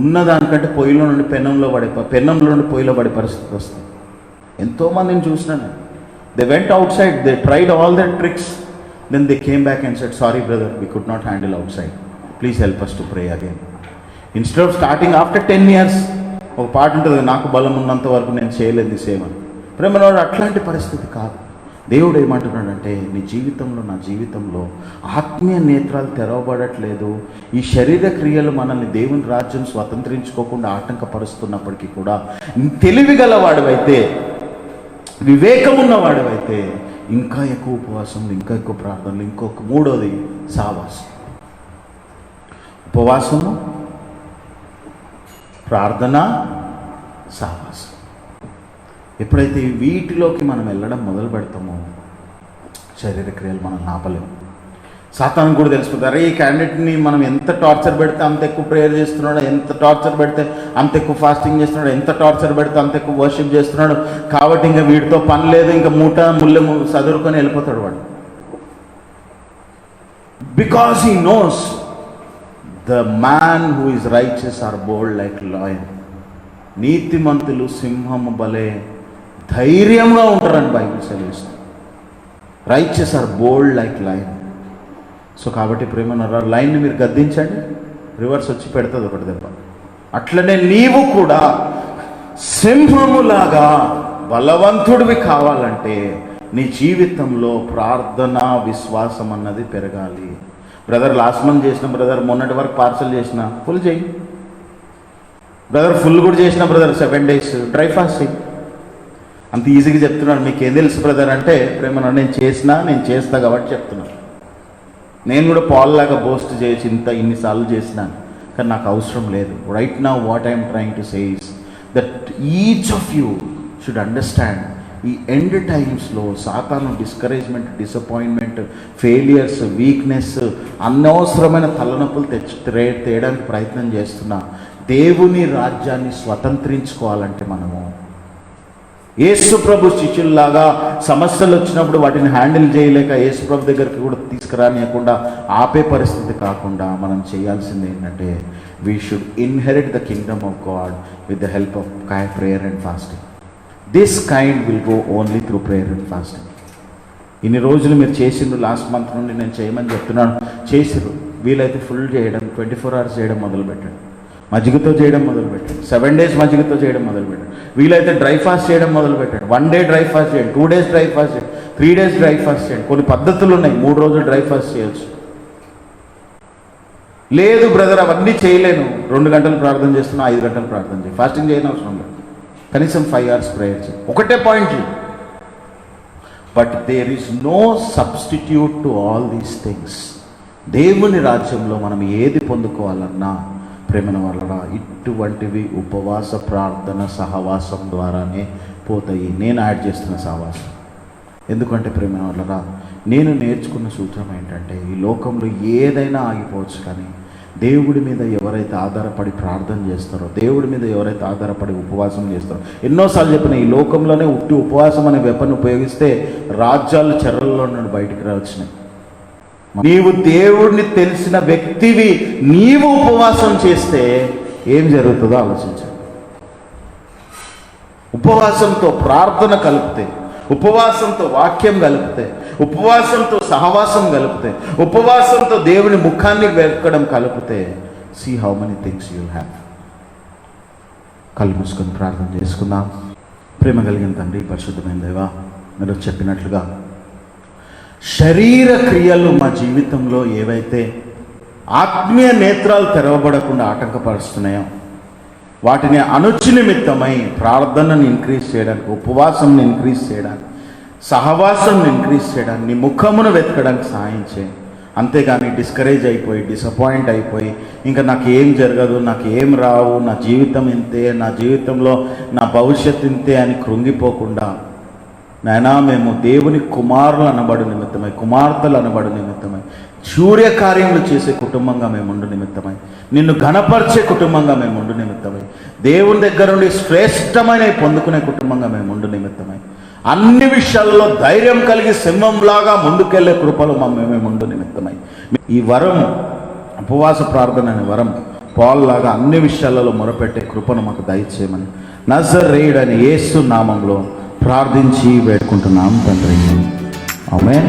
ఉన్నదానికంటే పొయ్యిలో నుండి పెన్నంలో నుండి పొయ్యిలో పడే పరిస్థితి వస్తుంది. ఎంతోమందిని చూసినాను. They went outside, they tried all their tricks, then they came back and said, sorry brother, we could not handle outside, please help us to pray again. Instead of starting after 10 years, ఒక పాట ఉంటుంది, నాకు బలం ఉన్నంత వరకు నేను చేయలేదు సేవ. ప్రేమనోడు అట్లాంటి పరిస్థితి కాదు. దేవుడు ఏమంటున్నాడంటే, నీ జీవితంలో, నా జీవితంలో ఆత్మీయ నేత్రాలు తెరవబడట్లేదు. ఈ శరీర క్రియలు మనల్ని దేవుని రాజ్యం స్వతంత్రించుకోకుండా ఆటంకపరుస్తున్నప్పటికీ కూడా తెలివిగలవాడివైతే, వివేకమున్నవాడివైతే ఇంకా ఎక్కువ ఉపవాసంలు, ఇంకా ఎక్కువ ప్రార్థనలు, ఇంకొక మూడోది సావాసం. ఉపవాసము, ప్రార్థన, సావాసం. ఎప్పుడైతే వీటిలోకి మనం వెళ్ళడం మొదలు పెడతామో శరీర క్రియలు మనం ఆపలేము. సాతాను కూడా తెలిసిపోతుంది, అరే ఈ క్యాండిడేట్ని మనం ఎంత టార్చర్ పెడితే అంత ఎక్కువ ప్రేయర్ చేస్తున్నాడు, ఎంత టార్చర్ పెడితే అంత ఎక్కువ ఫాస్టింగ్ చేస్తున్నాడు, ఎంత టార్చర్ పెడితే అంత ఎక్కువ వర్షిప్ చేస్తున్నాడు, కాబట్టి ఇంకా వీటితో పని లేదు, ఇంకా ముళ్ళె చదువుకొని వెళ్ళిపోతాడు వాడు. Because he knows the man who is righteous are bold like lion. నీతిమంతులు సింహము బలే ధైర్యంగా ఉంటారని బైబిల్ సెలవిస్తుంది. Righteous are bold like lion. So కాబట్టి ప్రేమన్న లైన్ని మీరు గద్దించండి, రివర్స్ వచ్చి పెడుతుంది ఒకటి దెబ్బ. అట్లనే నీవు కూడా సింహములాగా బలవంతుడివి కావాలంటే నీ జీవితంలో ప్రార్థన, విశ్వాసం అన్నది పెరగాలి. బ్రదర్ లాస్ట్ మంత్ చేసిన బ్రదర్, మొన్నటి వరకు పార్సల్ చేసిన ఫుల్ చేయి బ్రదర్, ఫుల్ కూడా చేసిన బ్రదర్ 7 days డ్రై ఫాస్ట్ చేయి. అంత ఈజీగా చెప్తున్నాను. మీకు ఏం తెలుసు బ్రదర్ అంటే, ప్రేమన్న నేను చేస్తా కాబట్టి చెప్తున్నాను. నేను కూడా పాల్ లాగా బోస్ట్ చేసి ఇన్నిసార్లు చేసినాను, కానీ నాకు అవసరం లేదు. Right now what I'm trying to say is that each of you should understand, ఈ ఎండ్ టైమ్స్లో సాతాను డిస్కరేజ్మెంట్, డిసప్పాయింట్మెంట్, ఫెయిలియర్స్, వీక్నెస్, అనవసరమైన తలనొప్పులు తేయడానికి ప్రయత్నం చేస్తున్నా. దేవుని రాజ్యాన్ని స్వతంత్రించుకోవాలంటే మనము యేసు ప్రభు శిష్యుల్లాగా సమస్యలు వచ్చినప్పుడు వాటిని హ్యాండిల్ చేయలేక యేసు ప్రభు దగ్గరికి కూడా తీసుకురానియకుండా ఆపే పరిస్థితి కాకుండా మనం చేయాల్సింది ఏంటంటే, we should inherit the Kingdom of God with the help of prayer and fasting. This kind will go only through prayer and fasting. ఇన్ని రోజులు మీరు చేసిండ్రు, లాస్ట్ మంత్ నుండి నేను చేయమని చెప్తున్నాను, చేసిర్రు. వీలైతే ఫుల్ చేయడం, 24 hours చేయడం మొదలుపెట్టండి. మజ్జిగతో చేయడం మొదలుపెట్టండి. 7 days మజ్జిగతో చేయడం మొదలుపెట్టండి. వీలైతే డ్రై ఫాస్ట్ చేయడం మొదలుపెట్టండి. 1 day డ్రై ఫాస్ట్ చేయండి, 2 days డ్రై ఫాస్ట్ చేయండి, 3 days డ్రై ఫాస్ట్ చేయండి. కొన్ని పద్ధతులు ఉన్నాయి, 3 రోజులు డ్రై ఫాస్ట్ చేయొచ్చు. లేదు బ్రదర్ అవన్నీ చేయలేను, 2 గంటలు ప్రార్థన చేస్తున్నా, 5 గంటలు ప్రార్థన చేయి, ఫాస్టింగ్ చేయని అవసరం లేదు, కనీసం 5 hours ప్రేయర్ చేయి. ఒకటే point, but there is no substitute to all these things. దేవుని రాజ్యంలో మనం ఏది పొందుకోవాలన్నా ప్రేమన వలన ఇటువంటివి ఉపవాస, ప్రార్థన, సహవాసం ద్వారానే పోతాయి. నేను యాడ్ చేస్తున్న సహవాసం ఎందుకంటే ప్రేమన వలన నేను నేర్చుకున్న సూత్రం ఏంటంటే, ఈ లోకంలో ఏదైనా ఆగిపోవచ్చు, కానీ దేవుడి మీద ఎవరైతే ఆధారపడి ప్రార్థన చేస్తారో, దేవుడి మీద ఎవరైతే ఆధారపడి ఉపవాసం చేస్తారో, ఎన్నోసార్లు చెప్పిన ఈ లోకంలోనే ఉట్టి ఉపవాసం అనే వెపన్ ఉపయోగిస్తే రాజ్యాలు చెరల్లో నుండి బయటికి వచ్చినాయి. నీవు దేవుడిని తెలిసిన వ్యక్తివి, నీవు ఉపవాసం చేస్తే ఏం జరుగుతుందో ఆలోచించండి. ఉపవాసంతో ప్రార్థన కలిపితే, ఉపవాసంతో వాక్యం కలిపితే, ఉపవాసంతో సహవాసం కలిపితే, ఉపవాసంతో దేవుని ముఖాన్ని వెతకడం కలిపితే, see how many things you have. కళ్ళు మూసుకొని ప్రార్థన చేసుకుందాం. ప్రేమ కలిగిన తండ్రి, పరిశుద్ధమైన దేవా, మీరు చెప్పినట్లుగా శరీర క్రియలు మా జీవితంలో ఏవైతే ఆత్మీయ నేత్రాలు తెరవబడకుండా ఆటంకపరుస్తున్నాయో వాటిని అనుచి నిమిత్తమై ప్రార్థనను ఇంక్రీజ్ చేయడానికి, ఉపవాసంని ఇంక్రీజ్ చేయడానికి, సహవాసంని ఇంక్రీజ్ చేయడానికి, నీ ముఖమును వెతకడానికి సహాయం చేయి. అంతేగాని డిస్కరేజ్ అయిపోయి, డిసప్పాయింట్ అయిపోయి, ఇంకా నాకు ఏం జరగదు, నాకు ఏం రావు, నా జీవితం ఇంతే, నా జీవితంలో నా భవిష్యత్తు ఇంతే అని కృంగిపోకుండా, నాయనా మేము దేవుని కుమారులు అనబడు నిమిత్తమై, కుమార్తెలు అనబడు నిమిత్తమై, సూర్యకార్యములు చేసే కుటుంబంగా మేము ఉండు నిమిత్తమై, నిన్ను ఘనపరిచే కుటుంబంగా మేము ఉండు నిమిత్తమై, దేవుని దగ్గర నుండి శ్రేష్టమైన పొందుకునే కుటుంబంగా మేము ఉండు నిమిత్తమై, అన్ని విషయాల్లో ధైర్యం కలిగి సింహంలాగా ముందుకెళ్లే కృపలు మేము ఉండు నిమిత్తమై, ఈ వరం, ఉపవాస ప్రార్థన అనే వరం పాల్ లాగా అన్ని విషయాలలో మొరపెట్టే కృపను మాకు దయచేయమని నజరేయుడైన యేసు నామంలో ప్రార్థించి వేడుకుంటున్నాం తండ్రి. ఆమేన్.